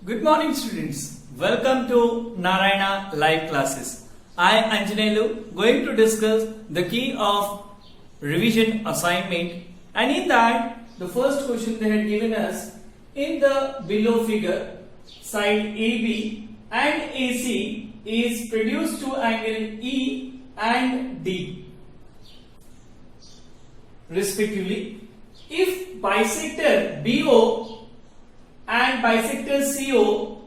Good morning students. Welcome to Narayana live classes. I Anjanelu going to discuss the key of revision assignment, and in that the first question they had given us in the below figure, side AB and AC is produced to angle E and D respectively. If bisector BO and bisector CO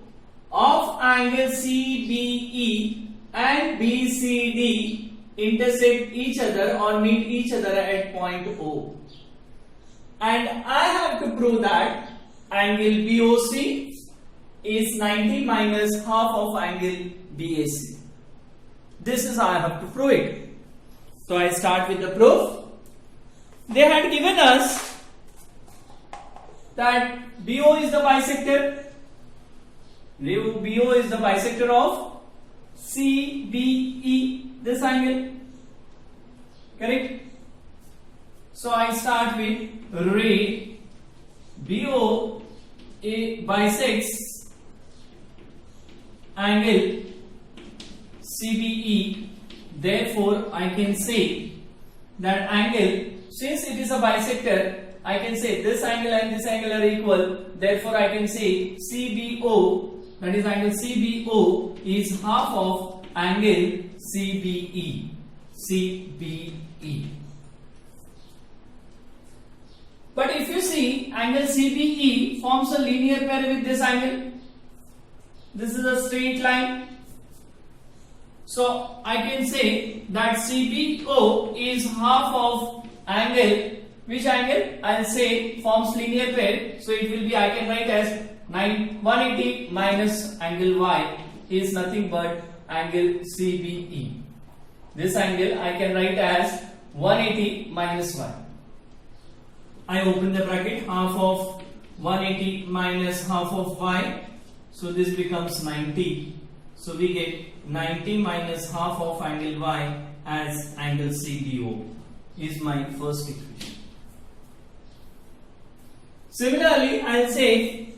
of angle CBE and BCD intersect each other or meet each other at point O, and I have to prove that angle BOC is 90 minus half of angle BAC. This is how I have to prove it. So I start with the proof. They had given us that BO is the bisector. BO is the bisector of CBE, this angle. Correct? So I start with ray BO bisects angle CBE. Therefore, I can say that angle, since it is a bisector, I can say this angle and this angle are equal. Therefore, I can say CBO, that is angle CBO, is half of angle CBE. CBE. But if you see, angle CBE forms a linear pair with this angle. This is a straight line. So I can say that CBO is half of angle. Which angle? I'll say forms linear pair. So it will be, I can write as 180 minus angle Y is nothing but angle CBE. This angle I can write as 180 minus Y. I open the bracket, half of 180 minus half of Y. So this becomes 90. So we get 90 minus half of angle Y as angle CBO is my first equation. Similarly, I'll say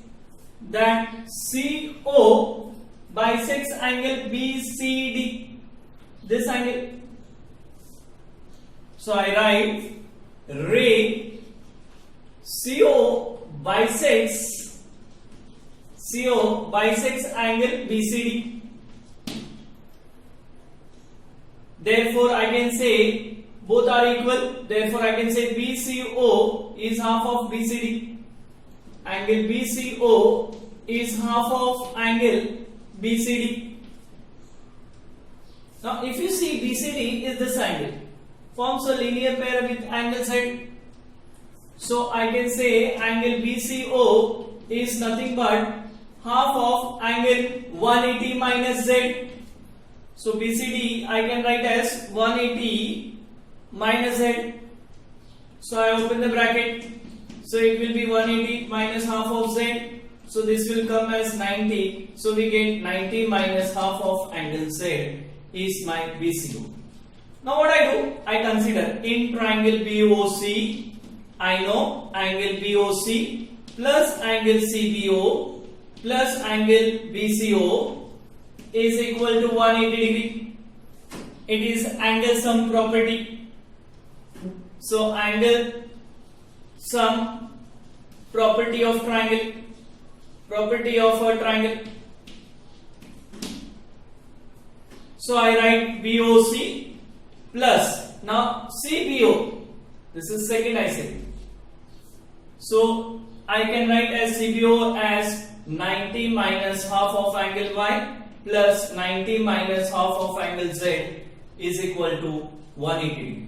that CO bisects angle BCD, this angle. So I write ray CO bisects angle BCD. Therefore, I can say both are equal. Therefore, I can say BCO is half of BCD. Angle BCO is half of angle BCD. Now, if you see, BCD is this angle, forms a linear pair with angle Z. So I can say angle BCO is nothing but half of angle 180 minus Z. So BCD I can write as 180 minus Z. So I open the bracket. So it will be 180 minus half of Z. So this will come as 90. So we get 90 minus half of angle Z is my BCO. Now what I do? I consider in triangle BOC, I know angle BOC plus angle CBO plus angle BCO is equal to 180 degree. It is angle sum property. So angle sum property of triangle, property of a triangle. So I write BOC plus, now CBO, this is second I said. So I can write as CBO as 90 minus half of angle Y plus 90 minus half of angle Z is equal to 180 degree.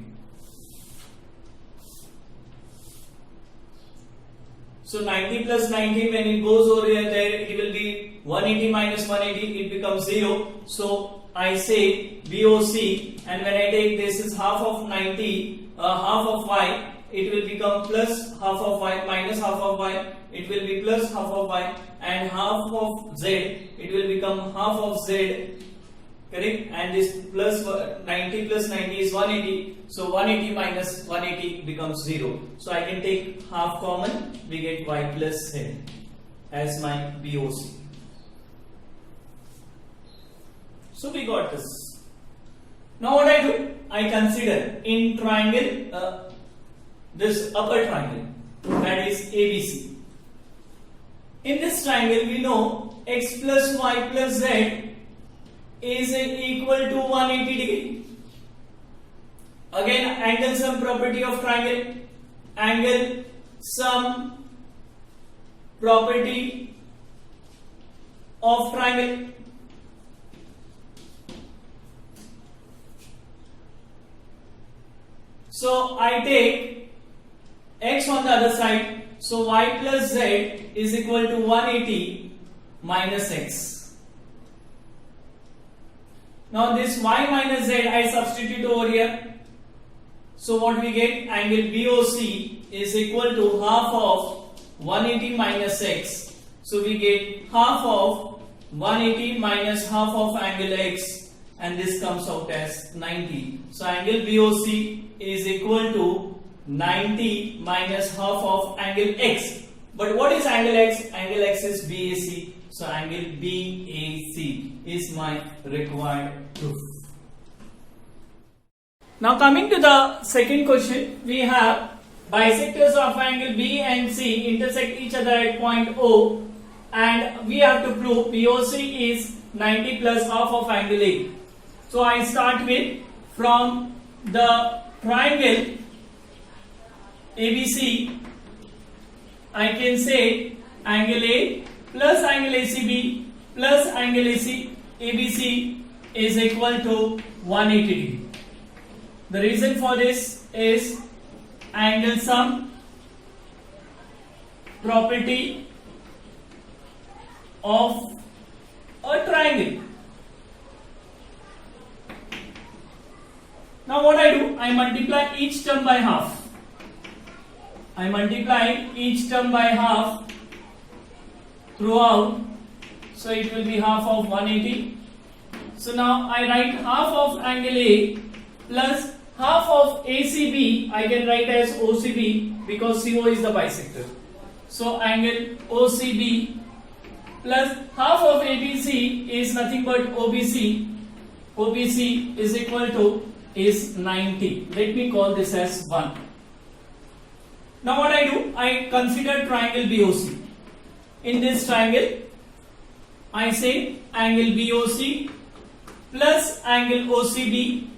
So 90 plus 90, when it goes over here, there it will be 180 minus 180, it becomes 0. So I say BOC, and when I take this is half of 90, half of Y, it will become plus half of Y minus half of Y, it will be plus half of Y, and half of Z, it will become half of Z. Correct? And this plus 90 plus 90 is 180. So 180 minus 180 becomes 0. So I can take half common, we get Y plus Z as my BOC. So we got this. Now what I do? I consider in triangle this upper triangle, that is ABC. In this triangle we know x plus y plus z is equal to 180 degree. Again, angle sum property of triangle. Angle sum property of triangle. So I take x on the other side. So y plus z is equal to 180 minus x. Now this y minus z I substitute over here. So what we get? Angle BOC is equal to half of 180 minus x. So we get half of 180 minus half of angle x, and this comes out as 90. So angle BOC is equal to 90 minus half of angle x. But what is angle x? Angle x is BAC. So angle BAC is my required proof. Now coming to the second question, we have bisectors of angle B and C intersect each other at point O, and we have to prove BOC is 90 plus half of angle A. So I start with from the triangle ABC, I can say angle A plus angle ACB plus angle ABC is equal to 180 degree. The reason for this is angle sum property of a triangle. Now what I do? I multiply each term by half. I multiply each term by half throughout, so it will be half of 180. So now I write half of angle A plus half of ACB, I can write as OCB because CO is the bisector. So angle OCB plus half of ABC is nothing but OBC. OBC is equal to is 90. Let me call this as 1. Now what I do? I consider triangle BOC. In this triangle, I say angle BOC plus angle OCB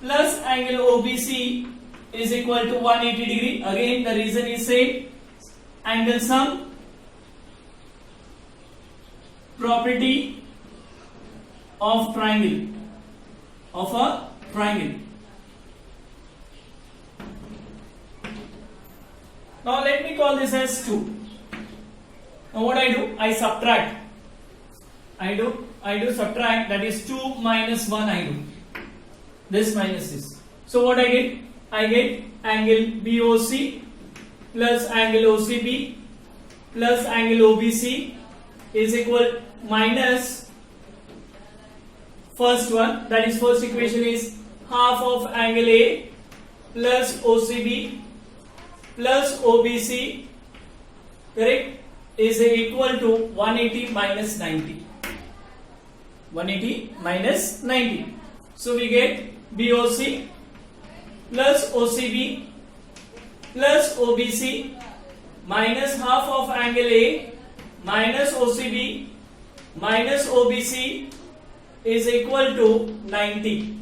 plus angle OBC is equal to 180 degree. Again, the reason is same. Angle sum property of triangle, of a triangle. Now let me call this as 2. Now what I do? I subtract. I do subtract, that is 2 minus 1 I do. This minus this. So what I get? I get angle BOC plus angle OCB plus angle OBC is equal minus first one, that is first equation is half of angle A plus OCB plus OBC, correct, is equal to 180 minus 90. 180 minus 90. So we get BOC plus OCB plus OBC minus half of angle A minus OCB minus OBC is equal to 90.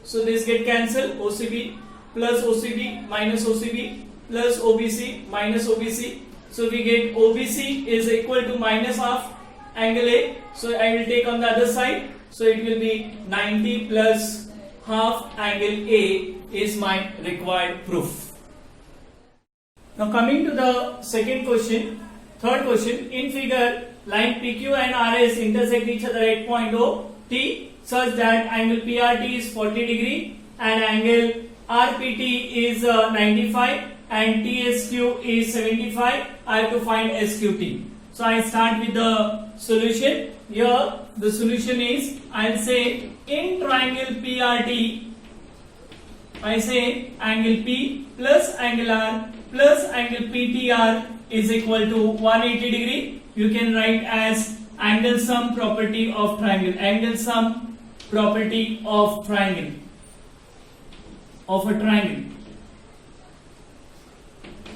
So this get cancelled. OCB plus OCB minus OCB plus OBC minus OBC. So we get OBC is equal to minus half angle A. So I will take on the other side. So it will be 90 plus half angle A is my required proof. Now coming to the second question, third question. In figure, line PQ and RS intersect each other at point O T such that angle PRT is 40 degree and angle RPT is 95 and TSQ is 75. I have to find SQT. So I start with the solution. Here the solution is, I'll say in triangle PRT, I say angle P plus angle R plus angle PTR is equal to 180 degree. You can write as angle sum property of triangle. Angle sum property of triangle. Of a triangle.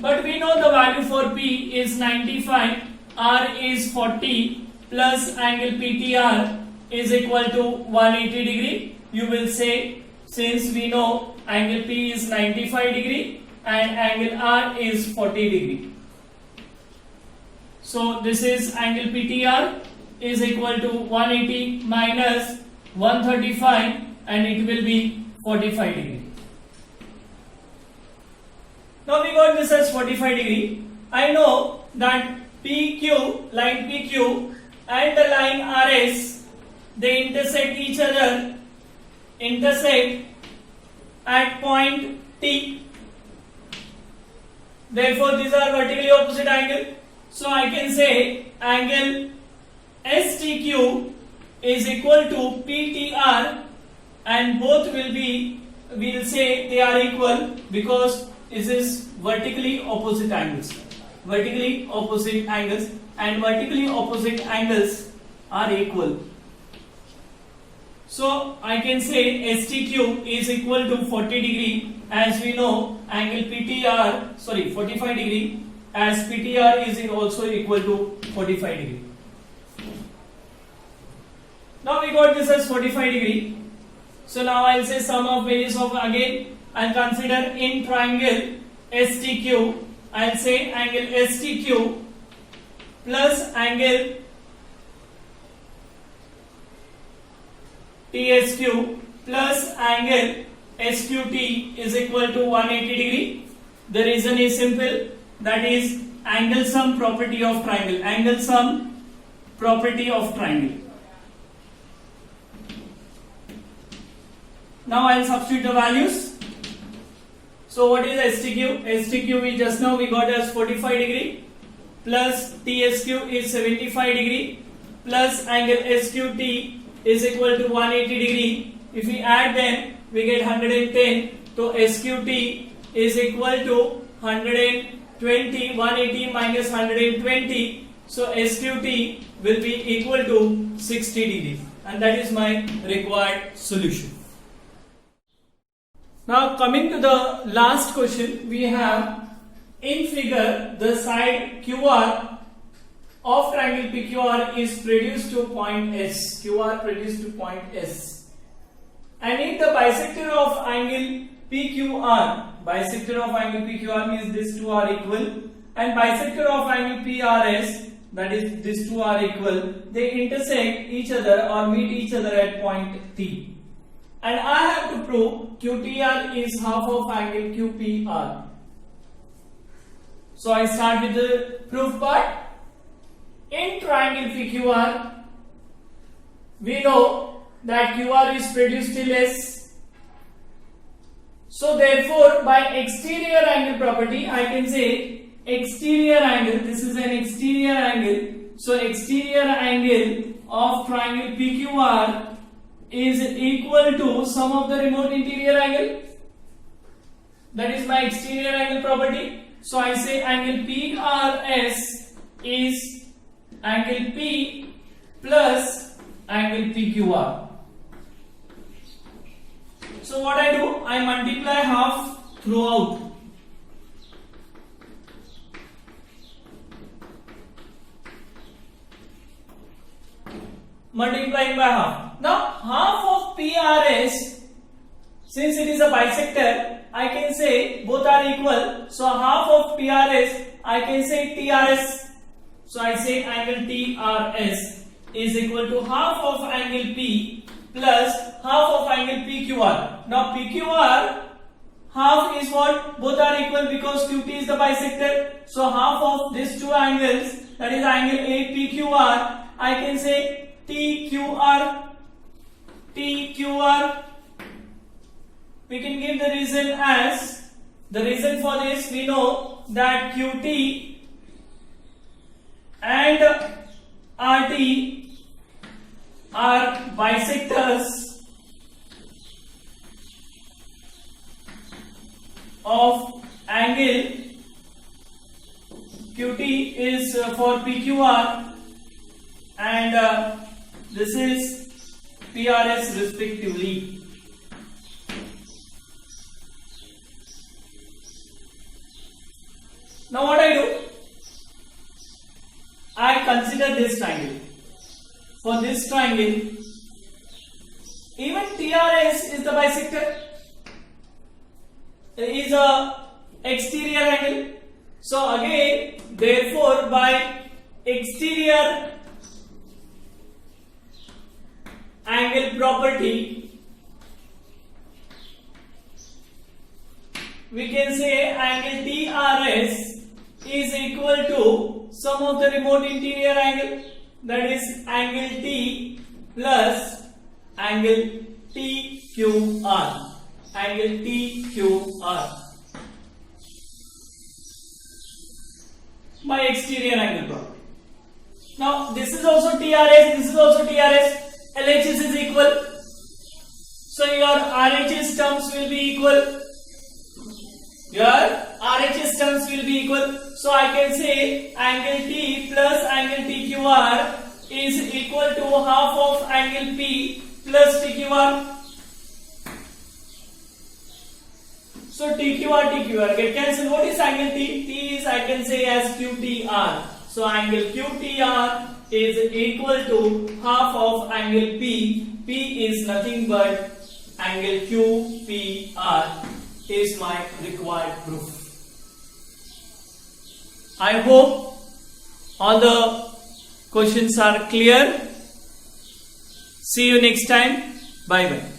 But we know the value for P is 95, R is 40, plus angle PTR is equal to 180 degree. You will say, since we know angle P is 95 degree and angle R is 40 degree. So this is angle PTR is equal to 180 minus 135 and it will be 45 degree. Now we got this as 45 degree. I know that PQ, line PQ and the line RS, they intersect each other, at point T. Therefore these are vertically opposite angle. So I can say angle STQ is equal to PTR and both will be, we will say they are equal because this is vertically opposite angles. Vertically opposite angles and vertically opposite angles are equal. So I can say STQ is equal to 40 degree, as we know angle PTR, 45 degree, as PTR is also equal to 45 degree. Now we got this as 45 degree. So now I'll say sum of values of, again I'll consider in triangle STQ, I'll say angle STQ plus angle TSQ plus angle SQT is equal to 180 degree. The reason is simple, that is angle sum property of triangle. Angle sum property of triangle. Now I'll substitute the values. So what is STQ? STQ we just now we got as 45 degree plus TSQ is 75 degree plus angle SQT is equal to 180 degree. If we add them, we get 110. So SQT is equal to 120. 180 minus 120. So SQT will be equal to 60 degree, and that is my required solution. Now coming to the last question, we have in figure the side QR of triangle PQR is produced to point S. QR produced to point S. And if the bisector of angle PQR, bisector of angle PQR means these two are equal, and bisector of angle PRS, that is these two are equal, they intersect each other or meet each other at point T. And I have to prove QTR is half of angle QPR. So I start with the proof part. In triangle PQR, we know that QR is produced till S. So therefore, by exterior angle property, I can say exterior angle, this is an exterior angle. So exterior angle of triangle PQR is equal to sum of the remote interior angle. That is my exterior angle property. So I say angle PRS is angle P plus angle PQR. So what I do? I multiply half throughout. Multiplying by half. Now half of PRS, since it is a bisector, I can say both are equal. So half of PRS, I can say TRS. So I say angle TRS is equal to half of angle P plus half of angle PQR. Now PQR, half is what? Both are equal because QT is the bisector. So half of these two angles, that is angle APQR, I can say TQR. TQR. We can give the reason as, the reason for this, we know that QT and RT are bisectors of angle. QT is for PQR and this is PRS respectively. Now what I do? I consider this triangle. For this triangle, even TRS is the bisector, is a exterior angle. So again, therefore, by exterior angle property, we can say angle TRS is equal to sum of the remote interior angle, that is angle T plus angle TQR. Angle TQR. My exterior angle property. Now this is also TRS, this is also TRS. LHS is equal. So your RHS terms will be equal. Your RHS terms will be equal. So I can say angle T plus angle TQR is equal to half of angle P plus TQR. So TQR get cancelled. What is angle T? T is, I can say, as QTR. So angle QTR is equal to half of angle P. P is nothing but angle QPR is my required proof. I hope all the questions are clear. See you next time. Bye bye.